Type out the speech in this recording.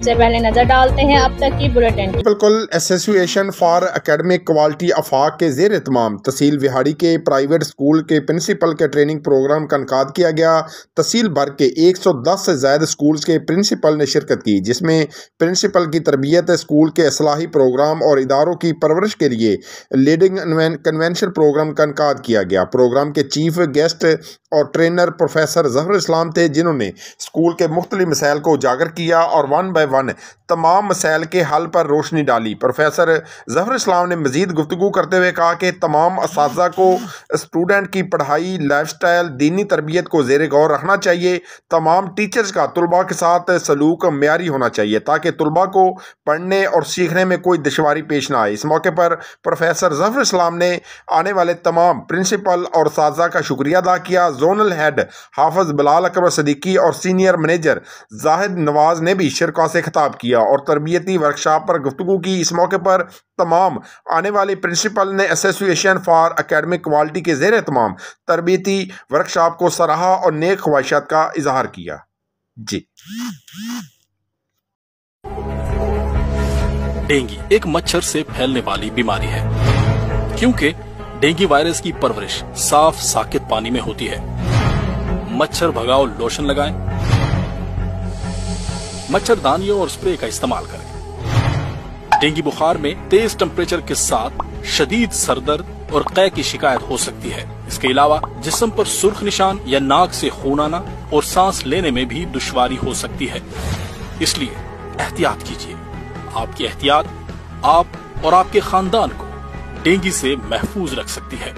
سب سے پہلے نظر ڈالتے ہیں اب تک کی بلیٹن۔ بالکل ایسوسیشن فار اکیڈمک کوالٹی آفاق کے زیر اہتمام تحصیل وہاڑی کے پرائیویٹ اسکول کے پرنسپل کے ٹریننگ پروگرام کا انعقاد کیا گیا۔ تحصیل بھر کے 110 سے زائد اسکولز کے پرنسپل نے شرکت کی، جس میں پرنسپل کی تربیت، اسکول کے اصلاحی پروگرام اور اداروں کی پرورش کے لیے لیڈنگ کنونشن پروگرام کا انعقاد کیا گیا۔ پروگرام کے چیف گیسٹ اور ٹرینر پروفیسر ظفر اسلام تھے، جنہوں نے اسکول کے مختلف مسائل کو اجاگر کیا اور 1 بائی 1 تمام مسائل کے حل پر روشنی ڈالی۔ پروفیسر ظفر اسلام نے مزید گفتگو کرتے ہوئے کہا کہ تمام اساتذہ کو اسٹوڈنٹ کی پڑھائی، لائف سٹائل، دینی تربیت کو زیر غور رکھنا چاہیے۔ تمام ٹیچرز کا طلباء کے ساتھ سلوک معیاری ہونا چاہیے تاکہ طلباء کو پڑھنے اور سیکھنے میں کوئی دشواری پیش نہ آئے۔ اس موقع پر پروفیسر ظفر اسلام نے آنے والے تمام پرنسپل اور اساتذہ کا شکریہ ادا کیا۔ زونل ہیڈ حافظ بلال اکبر صدیقی اور سینئر مینیجر زاہد نواز نے بھی شرکاء سے خطاب کیا اور تربیتی ورکشاپ پر گفتگو کی۔ اس موقع پر تمام آنے والے پرنسپل نے ایسوسیشن فار اکیڈمک کوالٹی کے زیر اہتمام تربیتی ورکشاپ کو سراہا اور نیک خواہشات کا اظہار کیا۔ جی ڈینگی ایک مچھر سے پھیلنے والی بیماری ہے، کیونکہ ڈینگی وائرس کی پرورش صاف ساکت پانی میں ہوتی ہے۔ مچھر بھگاؤ لوشن لگائیں، مچھردانیوں اور اسپرے کا استعمال کریں۔ ڈینگی بخار میں تیز ٹمپریچر کے ساتھ شدید سر درد اور قے کی شکایت ہو سکتی ہے۔ اس کے علاوہ جسم پر سرخ نشان یا ناک سے خون آنا اور سانس لینے میں بھی دشواری ہو سکتی ہے۔ اس لیے احتیاط کیجیے۔ آپ کی احتیاط آپ اور آپ کے خاندان کو ڈینگی سے محفوظ رکھ سکتی ہے۔